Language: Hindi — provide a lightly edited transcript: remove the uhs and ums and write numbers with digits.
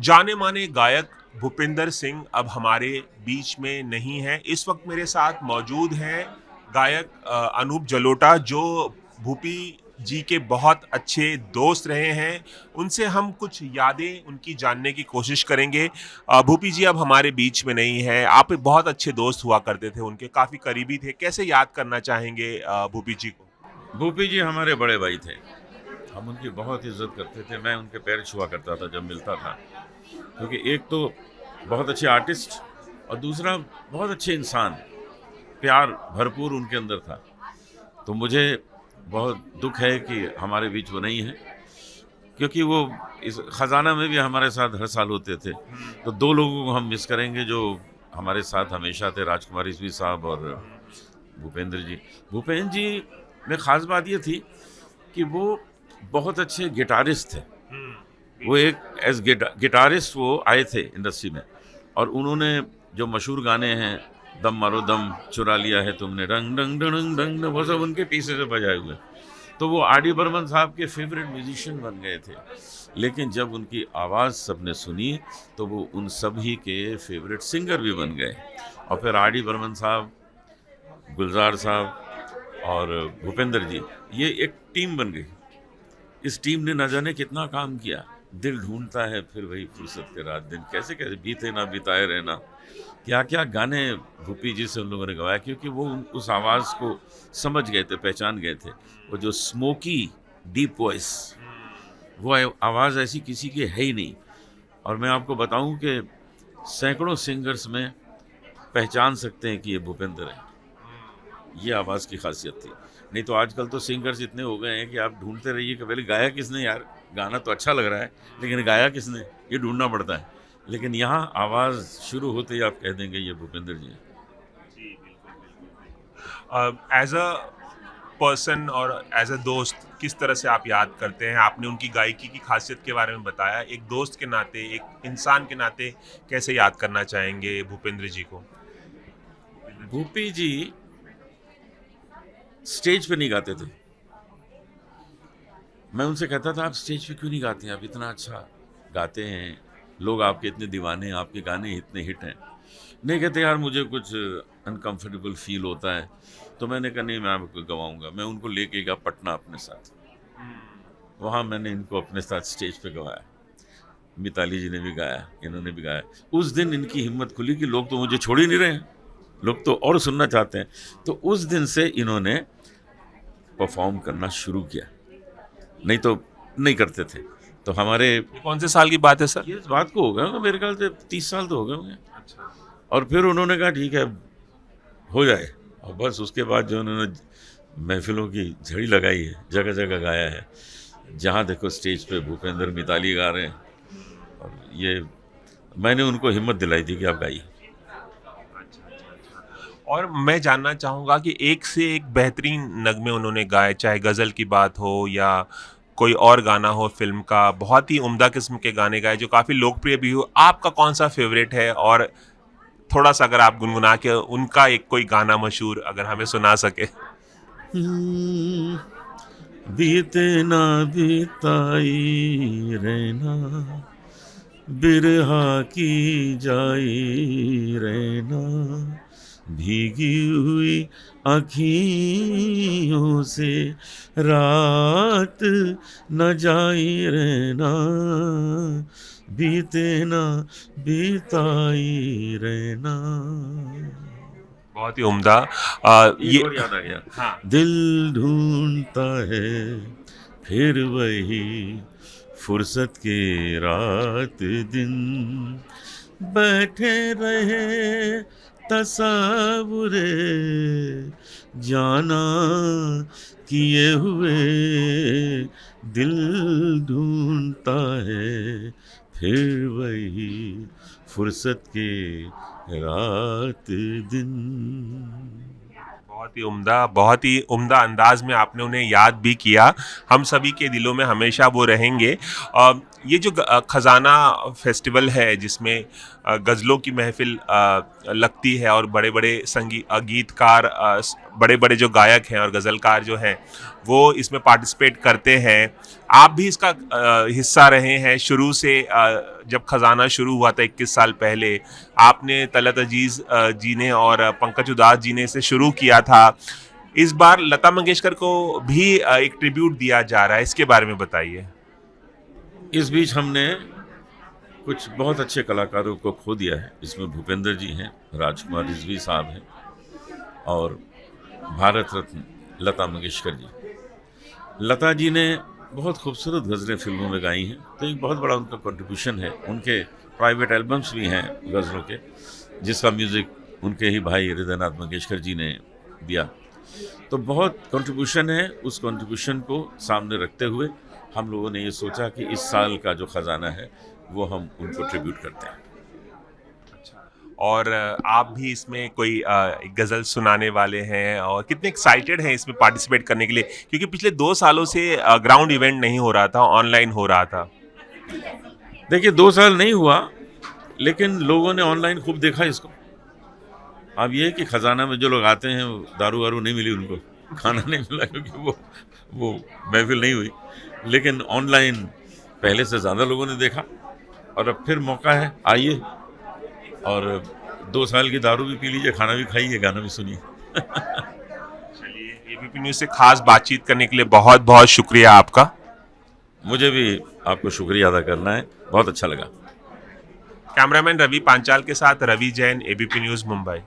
जाने माने गायक भूपिंदर सिंह अब हमारे बीच में नहीं हैं। इस वक्त मेरे साथ मौजूद हैं गायक अनूप जलोटा, जो भूपी जी के बहुत अच्छे दोस्त रहे हैं। उनसे हम कुछ यादें उनकी जानने की कोशिश करेंगे। भूपी जी अब हमारे बीच में नहीं है। आप बहुत अच्छे दोस्त हुआ करते थे, उनके काफ़ी करीबी थे। कैसे याद करना चाहेंगे भूपी जी को? भूपी जी हमारे बड़े भाई थे। हम उनकी बहुत इज्जत करते थे। मैं उनके पैर छुआ करता था जब मिलता था, क्योंकि एक तो बहुत अच्छे आर्टिस्ट और दूसरा बहुत अच्छे इंसान, प्यार भरपूर उनके अंदर था। तो मुझे बहुत दुख है कि हमारे बीच वो नहीं है, क्योंकि वो इस ख़जाना में भी हमारे साथ हर साल होते थे। तो दो लोगों को हम मिस करेंगे जो हमारे साथ हमेशा थे, राजकुमार रिजवी साहब और भूपेंद्र जी। भूपेंद्र जी में ख़ास बात ये थी कि वो बहुत अच्छे गिटारिस्ट थे। वो एक एज गिटारिस्ट वो आए थे इंडस्ट्री में, और उन्होंने जो मशहूर गाने हैं, दम मारो दम चुरा लिया है तुमने, डंग डंग डंग डंग, वो सब उनके पीछे से बजाए हुए। तो वो आर डी बर्मन साहब के फेवरेट म्यूजिशियन बन गए थे। लेकिन जब उनकी आवाज़ सबने सुनी तो वो उन सभी के फेवरेट सिंगर भी बन गए। और फिर आर डी बर्मन साहब, गुलजार साहब और भूपेंद्र जी, ये एक टीम बन गई। इस टीम ने न जाने कितना काम किया। दिल ढूंढता है फिर वही फुर्सत के रात दिन, कैसे कैसे बीते ना बिताए रहना, क्या क्या गाने भूपी जी से उन लोगों ने गवाया, क्योंकि वो उस आवाज़ को समझ गए थे, पहचान गए थे। वो जो स्मोकी डीप वॉइस, वो आवाज़ ऐसी किसी की है ही नहीं। और मैं आपको बताऊं कि सैकड़ों सिंगर्स में पहचान सकते हैं कि ये भूपेंद्र है। ये आवाज़ की खासियत थी। नहीं तो आजकल तो सिंगर्स इतने हो गए हैं कि आप ढूंढते रहिए कि पहले गाया किसने, यार गाना तो अच्छा लग रहा है लेकिन गाया किसने, ये ढूंढना पड़ता है। लेकिन यहाँ आवाज़ शुरू होते ही आप कह देंगे ये भूपेंद्र जी हैं। जी, बिल्कुल। एज अ पर्सन और एज अ दोस्त किस तरह से आप याद करते हैं? आपने उनकी गायकी की खासियत के बारे में बताया। एक दोस्त के नाते, एक इंसान के नाते कैसे याद करना चाहेंगे भूपेंद्र जी को? भूपी जी स्टेज पे नहीं गाते थे। मैं उनसे कहता था आप स्टेज पे क्यों नहीं गाते हैं, आप इतना अच्छा गाते हैं, लोग आपके इतने दीवाने हैं, आपके गाने इतने हिट हैं। नहीं, कहते यार मुझे कुछ अनकंफर्टेबल फील होता है। तो मैंने कहा नहीं, मैं आपको गवाऊंगा। मैं उनको लेके गया पटना अपने साथ। वहाँ मैंने इनको अपने साथ स्टेज पे गवाया। मिताली जी ने भी गाया, इन्होंने भी गाया। उस दिन इनकी हिम्मत खुली कि लोग तो मुझे छोड़ ही नहीं रहे हैं, लोग तो और सुनना चाहते हैं। तो उस दिन से इन्होंने परफॉर्म करना शुरू किया, नहीं तो नहीं करते थे। तो हमारे ये कौन से साल की बात है सर? ये इस बात को हो गए होंगे, मेरे ख्याल से 30 साल तो हो गए होंगे। अच्छा। और फिर उन्होंने कहा ठीक है हो जाए, और बस उसके बाद जो उन्होंने महफिलों की झड़ी लगाई है, जगह जगह गाया है। जहाँ देखो स्टेज पे भूपेंद्र, मिताली गा रहे हैं। और ये मैंने उनको हिम्मत दिलाई थी कि आप गाइए। और मैं जानना चाहूँगा कि एक से एक बेहतरीन नगमे उन्होंने गाए, चाहे गज़ल की बात हो या कोई और गाना हो फिल्म का, बहुत ही उम्दा किस्म के गाने गाए जो काफ़ी लोकप्रिय भी हो। आपका कौन सा फेवरेट है? और थोड़ा सा अगर आप गुनगुना के उनका एक कोई गाना मशहूर अगर हमें सुना सके। बीते ना बिताई रहना, बिरहा की जाई रहना, भीगी हुई आँखियों से रात न जाई रहना, बीते ना बिताई रहना। बहुत ही उम्दा। एक और याद आ गया। हाँ। दिल ढूंढता है फिर वही फुर्सत के रात दिन, बैठे रहे तस्वुरे जाना किए हुए, दिल ढूंढता है फिर वही फुर्सत के रात दिन। बहुत ही उम्दा अंदाज में आपने उन्हें याद भी किया। हम सभी के दिलों में हमेशा वो रहेंगे। ये जो खजाना फेस्टिवल है जिसमें गज़लों की महफिल लगती है और बड़े बड़े गीतकार बड़े बड़े जो गायक हैं और गज़लकार जो हैं वो इसमें पार्टिसिपेट करते हैं। आप भी इसका हिस्सा रहे हैं शुरू से। जब खजाना शुरू हुआ था 21 साल पहले, आपने तलत अजीज़ जी ने और पंकज उदास जी ने इसे शुरू किया था। इस बार लता मंगेशकर को भी एक ट्रिब्यूट दिया जा रहा है, इसके बारे में बताइए। इस बीच हमने कुछ बहुत अच्छे कलाकारों को खो दिया है। इसमें भूपेंद्र जी हैं, राजकुमार रिजवी साहब हैं और भारत रत्न लता मंगेशकर जी। लता जी ने बहुत खूबसूरत गज़लें फिल्मों में गाई हैं, तो एक बहुत बड़ा उनका कंट्रीब्यूशन है। उनके प्राइवेट एल्बम्स भी हैं गज़लों के, जिसका म्यूज़िक उनके ही भाई हृदयनाथ मंगेशकर जी ने दिया। तो बहुत कंट्रीब्यूशन है। उस कंट्रीब्यूशन को सामने रखते हुए हम लोगों ने ये सोचा कि इस साल का जो ख़जाना है वो हम उनको ट्रिब्यूट करते हैं। और आप भी इसमें कोई एक गज़ल सुनाने वाले हैं, और कितने एक्साइटेड हैं इसमें पार्टिसिपेट करने के लिए, क्योंकि पिछले 2 सालों से ग्राउंड इवेंट नहीं हो रहा था, ऑनलाइन हो रहा था। देखिए 2 साल नहीं हुआ, लेकिन लोगों ने ऑनलाइन खूब देखा इसको। अब ये है कि ख़जाना में जो लोग आते हैं दारू वारू नहीं मिली उनको, खाना नहीं मिला क्योंकि वो महफिल नहीं हुई, लेकिन ऑनलाइन पहले से ज़्यादा लोगों ने देखा। और अब फिर मौका है, आइए और 2 साल की दारू भी पी लीजिए, खाना भी खाइए, गाना भी सुनिए। चलिए, एबीपी न्यूज़ से खास बातचीत करने के लिए बहुत बहुत शुक्रिया आपका। मुझे भी आपको शुक्रिया अदा करना है, बहुत अच्छा लगा। कैमरामैन रवि पांचाल के साथ रवि जैन, एबीपी न्यूज़ मुंबई।